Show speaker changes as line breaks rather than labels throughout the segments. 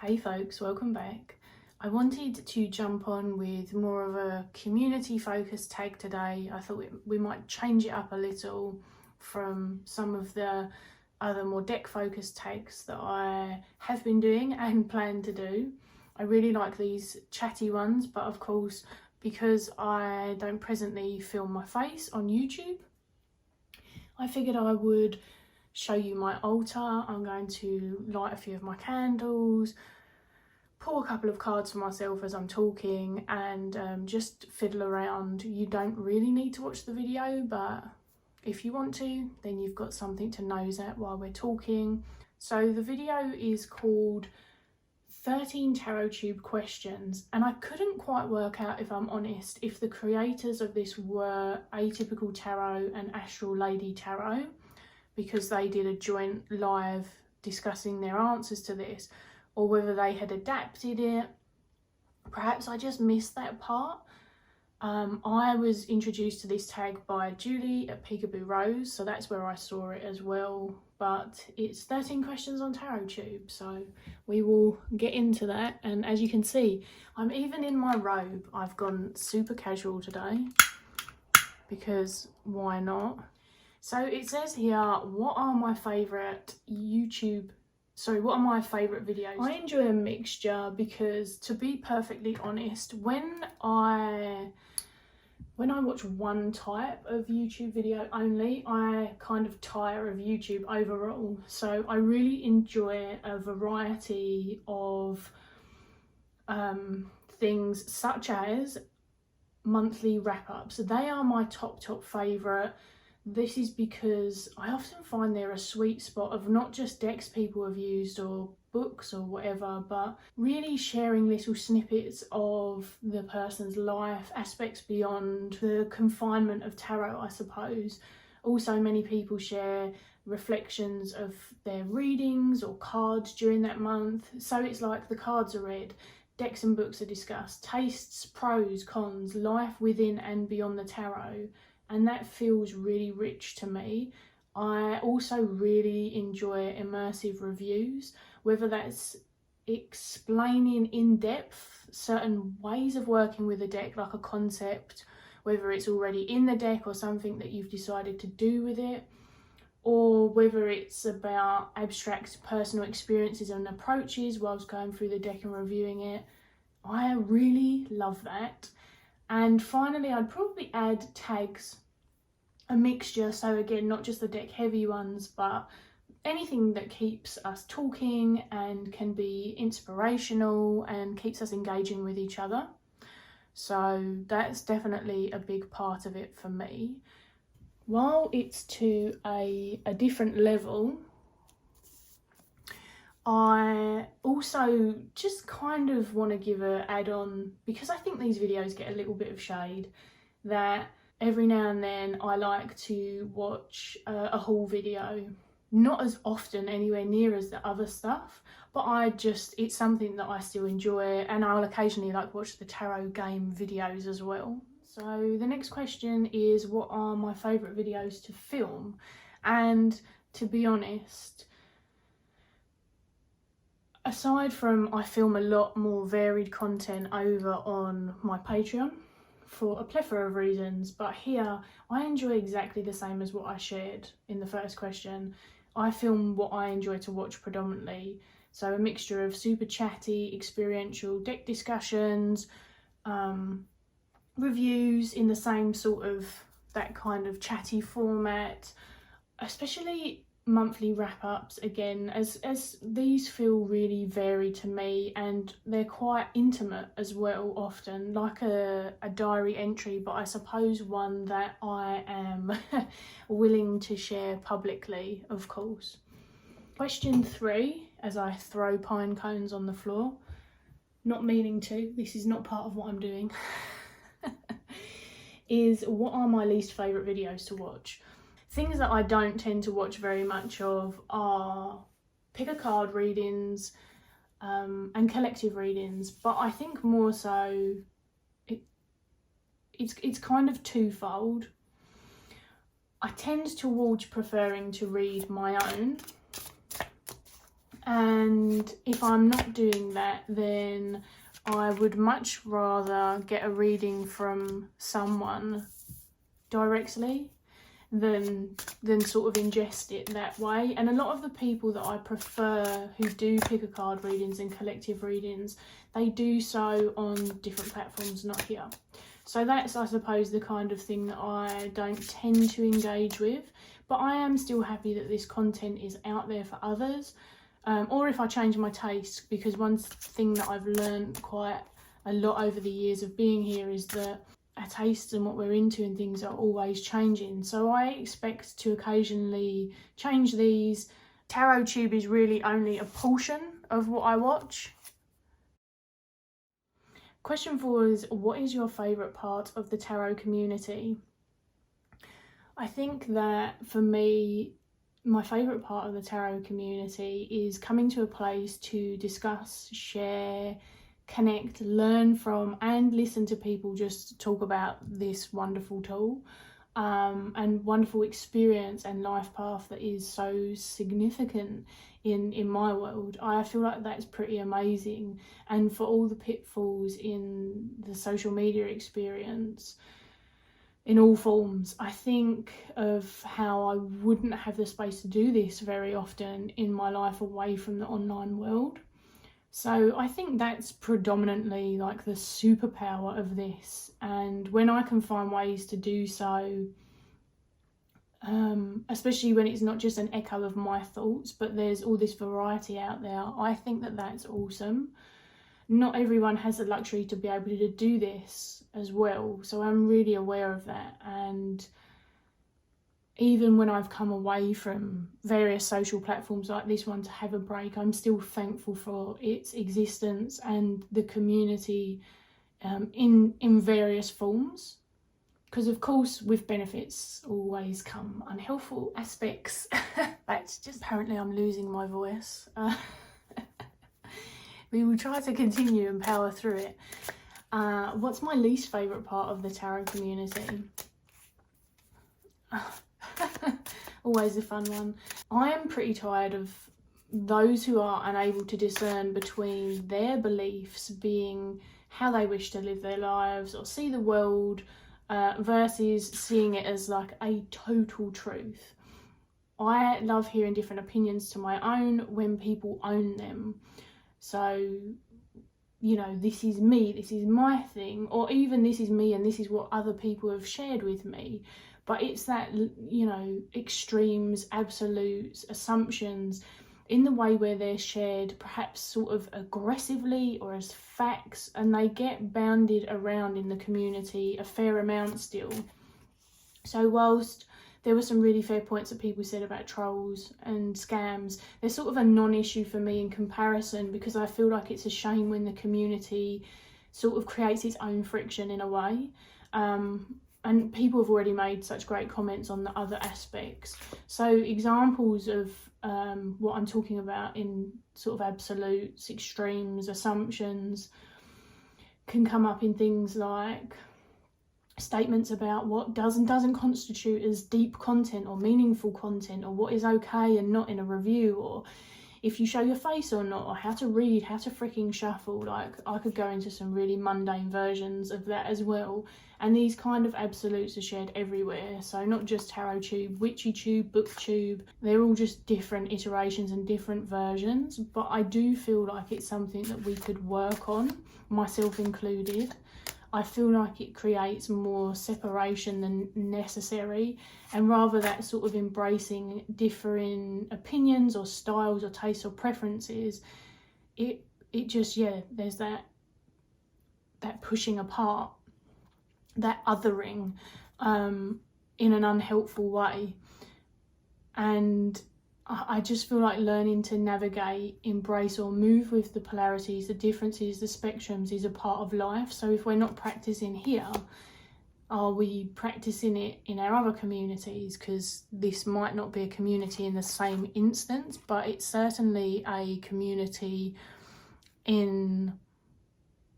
Hey folks, welcome back. I wanted to jump on with more of a community focused tag today. I thought we might change it up a little from some of the other more deck focused tags that I have been doing and plan to do. I really like these chatty ones, but of course, because I don't presently film my face on YouTube, I figured I would show you my altar. I'm going to light a few of my candles, pull a couple of cards for myself as I'm talking, and just fiddle around. You don't really need to watch the video, but if you want to, then you've got something to nose at while we're talking. So the video is called 13 Tarot Tube Questions, and I couldn't quite work out, if I'm honest, if the creators of this were Atypical Tarot and Astral Lady Tarot, because they did a joint live discussing their answers to this, or whether they had adapted it. Perhaps I just missed that part. I was introduced to this tag by Julie at Peekaboo Rose, so that's where I saw it as well. But it's 13 questions on Tarot Tube, so we will get into that. And as you can see, I'm even in my robe. I've gone super casual today, because why not? So it says here, what are my favourite videos? I enjoy a mixture because, to be perfectly honest, when I watch one type of YouTube video only, I kind of tire of YouTube overall. So I really enjoy a variety of things, such as monthly wrap-ups. They are my top favourite. This is because I often find they're a sweet spot of not just decks people have used or books or whatever, but really sharing little snippets of the person's life, aspects beyond the confinement of tarot, I suppose. Also, many people share reflections of their readings or cards during that month. So it's like the cards are read, decks and books are discussed, tastes, pros, cons, life within and beyond the tarot. And that feels really rich to me. I also really enjoy immersive reviews, whether that's explaining in depth certain ways of working with a deck, like a concept, whether it's already in the deck or something that you've decided to do with it, or whether it's about abstract personal experiences and approaches whilst going through the deck and reviewing it. I really love that. And finally, I'd probably add tags, a mixture, so again, not just the deck heavy ones, but anything that keeps us talking and can be inspirational and keeps us engaging with each other. So that's definitely a big part of it for me. While it's to a different level, I also just kind of want to give an add-on, because I think these videos get a little bit of shade, that every now and then I like to watch a haul video. Not as often, anywhere near as the other stuff, but it's something that I still enjoy, and I'll occasionally like watch the tarot game videos as well. So the next question is, what are my favourite videos to film? And to be honest, aside from I film a lot more varied content over on my Patreon for a plethora of reasons, but here I enjoy exactly the same as what I shared in the first question. I film what I enjoy to watch predominantly, so a mixture of super chatty, experiential deck discussions, reviews in the same sort of, that kind of chatty format, especially monthly wrap-ups, again, as these feel really varied to me, and they're quite intimate as well, often like a diary entry, but I suppose one that I am willing to share publicly, of course. Question 3, as I throw pine cones on the floor, not meaning to, this is not part of what I'm doing, is what are my least favourite videos to watch? Things that I don't tend to watch very much of are pick a card readings and collective readings, but I think more so it's kind of twofold. I tend towards preferring to read my own, And if I'm not doing that, then I would much rather get a reading from someone directly than sort of ingest it that way. And a lot of the people that I prefer who do pick a card readings and collective readings, they do so on different platforms, not here. So that's, I suppose, the kind of thing that I don't tend to engage with. But I am still happy that this content is out there for others. Or if I change my taste, because one thing that I've learned quite a lot over the years of being here is that our tastes and what we're into and things are always changing. So I expect to occasionally change these. Tarot Tube is really only a portion of what I watch. Question 4 is, what is your favourite part of the tarot community? I think that for me, my favourite part of the tarot community is coming to a place to discuss, share, connect, learn from, and listen to people just talk about this wonderful tool and wonderful experience and life path that is so significant in my world. I feel like that's pretty amazing. And for all the pitfalls in the social media experience, in all forms, I think of how I wouldn't have the space to do this very often in my life away from the online world. So I think that's predominantly like the superpower of this. And when I can find ways to do so, especially when it's not just an echo of my thoughts, but there's all this variety out there, I think that that's awesome. Not everyone has the luxury to be able to do this as well, so I'm really aware of that. And even when I've come away from various social platforms like this one to have a break, I'm still thankful for its existence and the community in various forms. Because of course with benefits always come unhelpful aspects. That's just, apparently I'm losing my voice. We will try to continue and power through it. What's my least favourite part of the tarot community? Always a fun one. I am pretty tired of those who are unable to discern between their beliefs being how they wish to live their lives or see the world versus seeing it as like a total truth. I love hearing different opinions to my own when people own them. So, you know, this is me, this is my thing, or even this is me and this is what other people have shared with me. But it's that, you know, extremes, absolutes, assumptions in the way where they're shared perhaps sort of aggressively or as facts, and they get bounded around in the community a fair amount still. So whilst there were some really fair points that people said about trolls and scams, they're sort of a non-issue for me in comparison, because I feel like it's a shame when the community sort of creates its own friction in a way. And people have already made such great comments on the other aspects. So examples of what I'm talking about in sort of absolutes, extremes, assumptions can come up in things like statements about what does and doesn't constitute as deep content or meaningful content, or what is okay and not in a review, or if you show your face or not, or how to read, how to freaking shuffle. Like, I could go into some really mundane versions of that as well. And these kind of absolutes are shared everywhere. So not just Tarot Tube, Witchy Tube, Booktube, they're all just different iterations and different versions. But I do feel like it's something that we could work on, myself included. I feel like it creates more separation than necessary, and rather that sort of embracing differing opinions or styles or tastes or preferences, it just, yeah, there's that pushing apart, that othering in an unhelpful way. And I just feel like learning to navigate, embrace or move with the polarities, the differences, the spectrums is a part of life. So if we're not practicing here, are we practicing it in our other communities? Because this might not be a community in the same instance, but it's certainly a community in,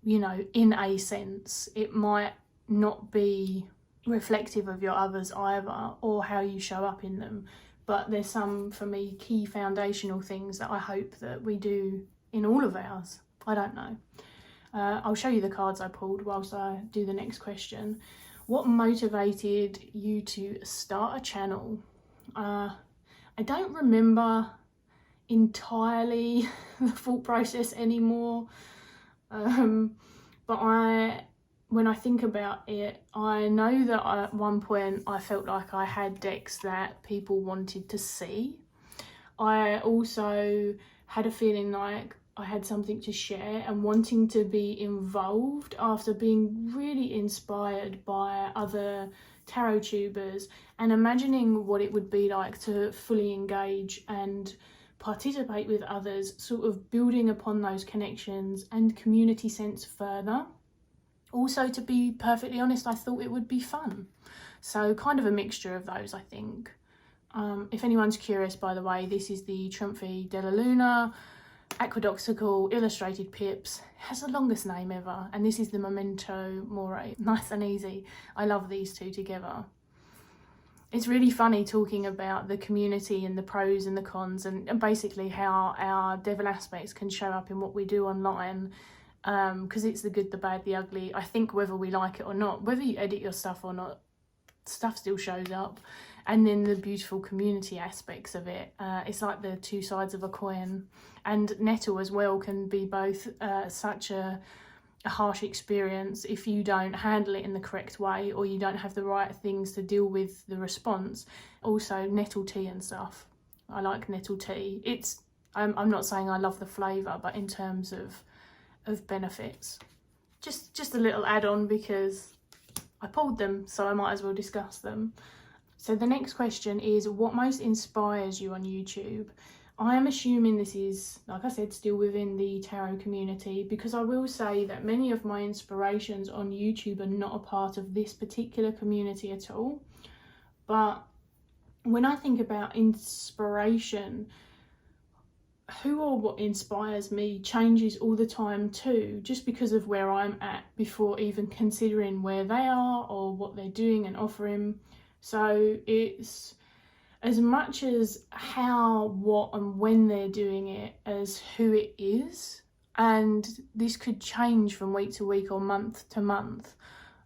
you know, in a sense. It might not be reflective of your others either, or how you show up in them. but there's some, for me, key foundational things that I hope that we do in all of ours. I don't know. I'll show you the cards I pulled whilst I do the next question. What motivated you to start a channel? I don't remember entirely the thought process anymore, but when I think about it, I know that at one point I felt like I had decks that people wanted to see. I also had a feeling like I had something to share and wanting to be involved after being really inspired by other tarot tubers and imagining what it would be like to fully engage and participate with others, sort of building upon those connections and community sense further. Also, to be perfectly honest, I thought it would be fun. So kind of a mixture of those, I think. If anyone's curious, by the way, this is the Trionifi della Aqueductical Illustrated Pips. Has the longest name ever, and this is the Memento Mori. Nice and easy. I love these two together. It's really funny talking about the community and the pros and the cons, and basically how our devil aspects can show up in what we do online, because it's the good, the bad, the ugly. I think whether we like it or not, whether you edit your stuff or not, stuff still shows up. And then the beautiful community aspects of it. It's like the two sides of a coin. And nettle as well can be both such a harsh experience if you don't handle it in the correct way, or you don't have the right things to deal with the response. Also nettle tea and stuff. I like nettle tea. I'm not saying I love the flavour, but in terms of benefits. Just a little add-on because I pulled them, so I might as well discuss them. So the next question is, what most inspires you on YouTube? I am assuming this is, like I said, still within the tarot community, because I will say that many of my inspirations on YouTube are not a part of this particular community at all. But when I think about inspiration, who or what inspires me changes all the time too, just because of where I'm at before even considering where they are or what they're doing and offering. So it's as much as how, what and when they're doing it as who it is. And this could change from week to week or month to month.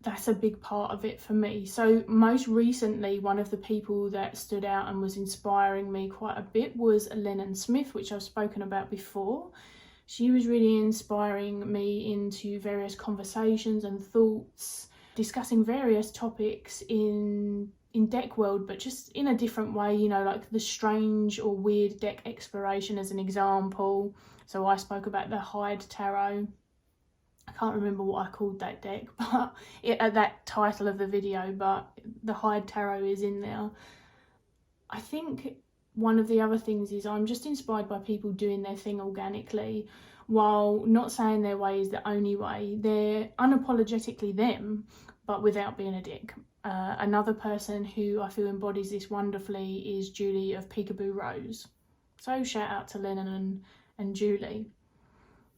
That's a big part of it for me. So most recently, one of the people that stood out and was inspiring me quite a bit was Lennon Smith, which I've spoken about before. She was really inspiring me into various conversations and thoughts, discussing various topics in deck world, but just in a different way, you know, like the strange or weird deck exploration as an example. So I spoke about the Hyde Tarot. I can't remember what I called that deck, but that title of the video, but the Hyde Tarot is in there. I think one of the other things is I'm just inspired by people doing their thing organically, while not saying their way is the only way. They're unapologetically them, but without being a dick. Another person who I feel embodies this wonderfully is Julie of Peekaboo Rose. So shout out to Lennon and Julie.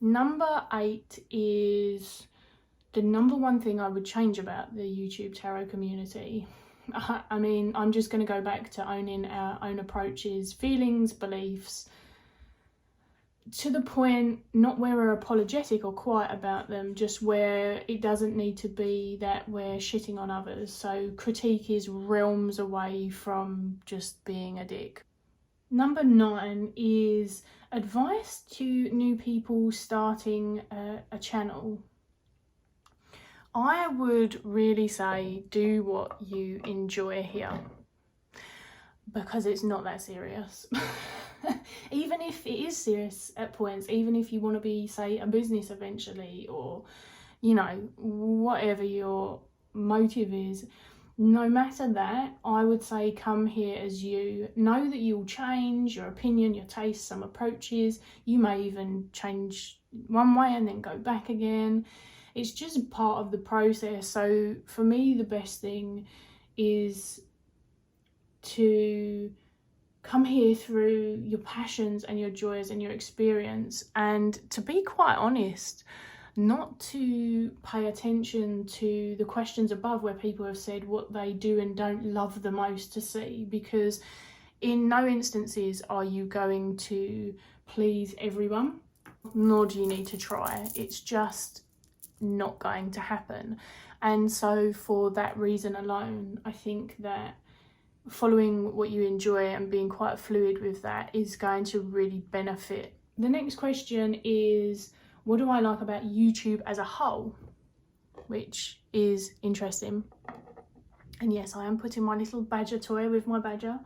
Number 8 is the number one thing I would change about the YouTube tarot community. I mean, I'm just going to go back to owning our own approaches, feelings, beliefs, to the point not where we're apologetic or quiet about them, just where it doesn't need to be that we're shitting on others. So critique is realms away from just being a dick. Number 9 is advice to new people starting a channel. I would really say do what you enjoy here, because it's not that serious. Even if it is serious at points, even if you want to be, say, a business eventually, or, you know, whatever your motive is, no matter that, I would say come here as you. Know that you'll change your opinion, your taste, some approaches. You may even change one way and then go back again. It's just part of the process. So for me, the best thing is to come here through your passions and your joys and your experience, and to be quite honest, not to pay attention to the questions above where people have said what they do and don't love the most to see, because In no instances are you going to please everyone, nor do you need to try. It's just not going to happen. And so for that reason alone, I think that following what you enjoy and being quite fluid with that is going to really benefit. The next question is, what do I like about YouTube as a whole? Which is interesting. And yes, I am putting my little badger toy with my badger.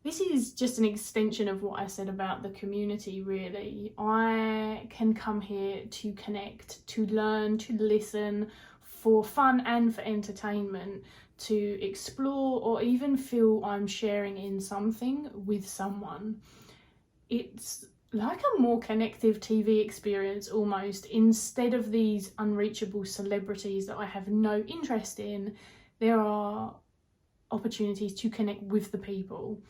This is just an extension of what I said about the community, really. I can come here to connect, to learn, to listen, for fun and for entertainment, to explore, or even feel I'm sharing in something with someone. It's like a more connective TV experience almost. Instead of these unreachable celebrities that I have no interest in, there are opportunities to connect with the people.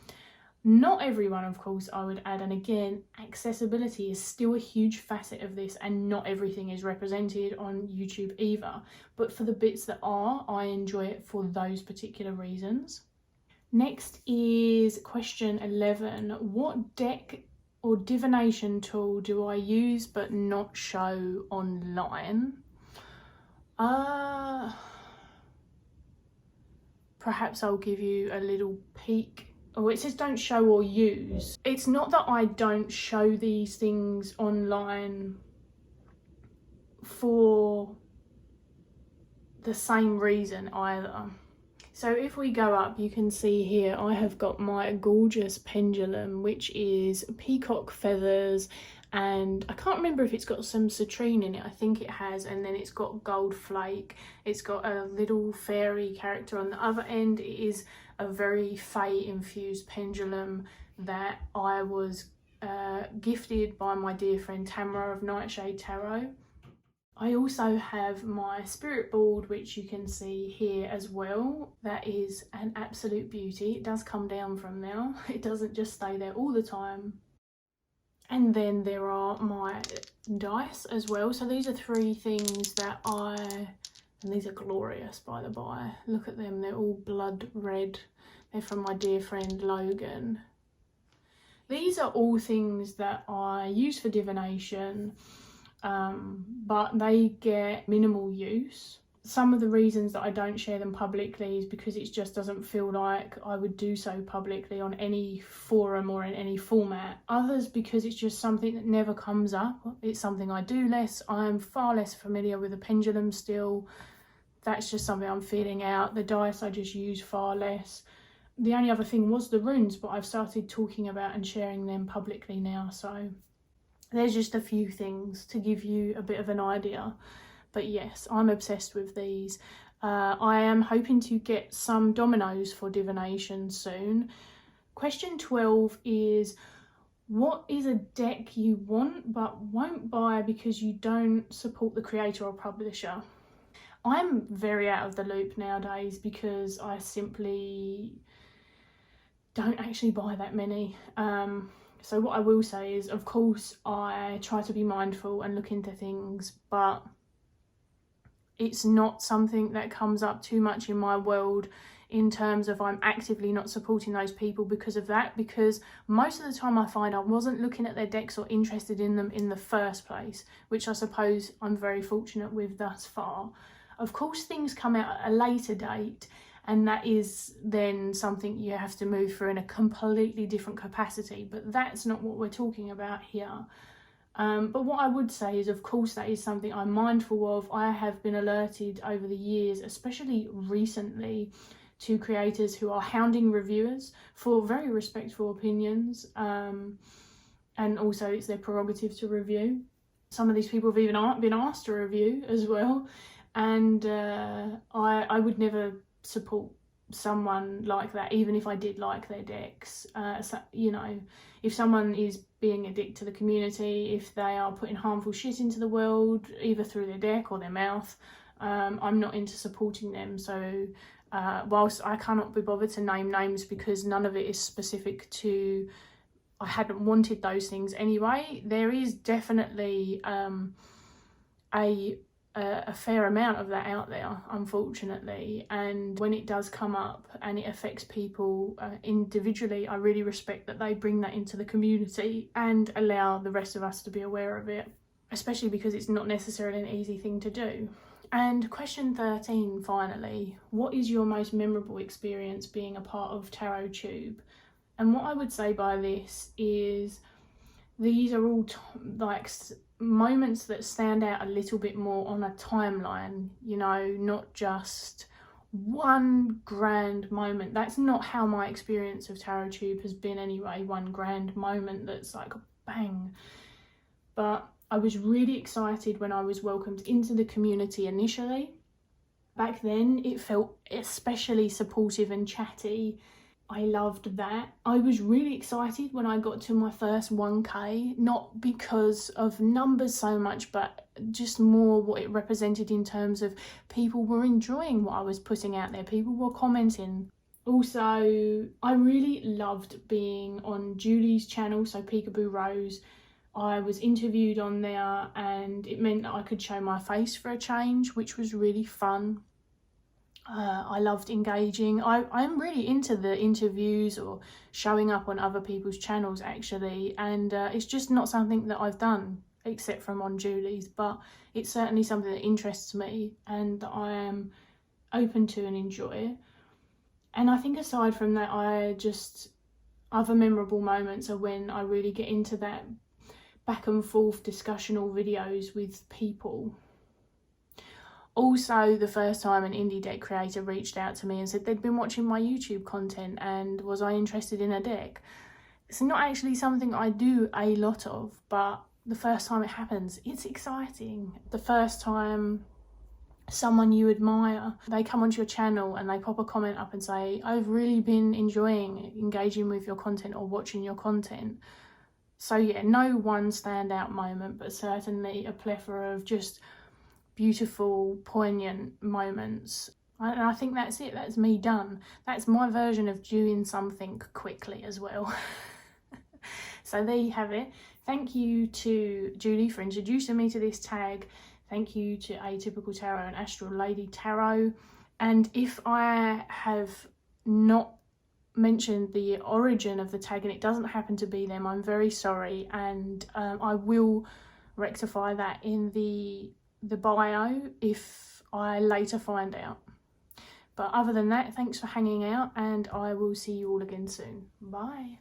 Not everyone, of course, I would add, and again, accessibility is still a huge facet of this, and not everything is represented on YouTube either. But for the bits that are, I enjoy it for those particular reasons. Next is question 11. What deck or divination tool do I use but not show online? Perhaps I'll give you a little peek. Oh, it says don't show or use. It's not that I don't show these things online for the same reason either. So if we go up, you can see here I have got my gorgeous pendulum, which is peacock feathers, and I can't remember if it's got some citrine in it. I think it has, and then it's got gold flake. It's got a little fairy character on the other end. It is a very fae infused pendulum that I was gifted by my dear friend Tamara of Nightshade Tarot. I also have my spirit board, which you can see here as well. That is an absolute beauty. It does come down from now. It doesn't just stay there all the time. And then there are my dice as well. So these are 3 things that and these are glorious, by the by. Look at them, they're all blood red. They're from my dear friend Logan. These are all things that I use for divination, but they get minimal use. Some of the reasons that I don't share them publicly is because it just doesn't feel like I would do so publicly on any forum or in any format. Others because it's just something that never comes up. It's something I do less. I'm far less familiar with the pendulum still. That's just something I'm feeling out. The dice I just use far less. The only other thing was the runes, but I've started talking about and sharing them publicly now. So there's just a few things to give you a bit of an idea. But yes, I'm obsessed with these. I am hoping to get some dominoes for divination soon. Question 12 is, what is a deck you want but won't buy because you don't support the creator or publisher? I'm very out of the loop nowadays because I simply don't actually buy that many. So what I will say is, of course, I try to be mindful and look into things, but it's not something that comes up too much in my world in terms of I'm actively not supporting those people because of that, because most of the time I find I wasn't looking at their decks or interested in them in the first place, which I suppose I'm very fortunate with thus far. Of course, things come out at a later date, and that is then something you have to move through in a completely different capacity, but that's not what we're talking about here. But what I would say is, of course, that is something I'm mindful of. I have been alerted over the years, especially recently, to creators who are hounding reviewers for very respectful opinions, and also it's their prerogative to review. Some of these people have even been asked to review as well, and I would never support someone like that, even if I did like their decks. So, you know, if someone is being a dick to the community, if they are putting harmful shit into the world, either through their deck or their mouth, I'm not into supporting them. So whilst I cannot be bothered to name names because none of it is specific to, I hadn't wanted those things anyway, there is definitely a a fair amount of that out there, unfortunately, and when it does come up and it affects people individually, I really respect that they bring that into the community and allow the rest of us to be aware of it, especially because it's not necessarily an easy thing to do. And question 13, finally, what is your most memorable experience being a part of Tarot Tube? And what I would say by this is these are all like moments that stand out a little bit more on a timeline, you know, not just one grand moment. That's not how my experience of Tarot Tube has been anyway, one grand moment that's like bang. But I was really excited when I was welcomed into the community initially. Back then it felt especially supportive and chatty. I loved that. I was really excited when I got to my first 1K, not because of numbers so much, but just more what it represented in terms of people were enjoying what I was putting out there. People were commenting. Also, I really loved being on Julie's channel, so Peekaboo Rose. I was interviewed on there and it meant that I could show my face for a change, which was really fun. I loved engaging. I'm really into the interviews or showing up on other people's channels actually, and it's just not something that I've done except from on Julie's, but it's certainly something that interests me and that I am open to and enjoy. And I think aside from that, other memorable moments are when I really get into that back and forth discussional videos with people. Also, the first time an indie deck creator reached out to me and said they'd been watching my YouTube content and was I interested in a deck. It's not actually something I do a lot of, but the first time it happens, it's exciting. The first time someone you admire, they come onto your channel and they pop a comment up and say, I've really been enjoying engaging with your content or watching your content. So yeah, no one standout moment, but certainly a plethora of just beautiful, poignant moments. And I think that's it. That's me done. That's my version of doing something quickly as well. So there you have it. Thank you to Julie for introducing me to this tag. Thank you to Atypical Tarot and Astral Lady Tarot. And if I have not mentioned the origin of the tag and it doesn't happen to be them, I'm very sorry, and I will rectify that in the bio if I later find out. But other than that, thanks for hanging out and I will see you all again soon. Bye.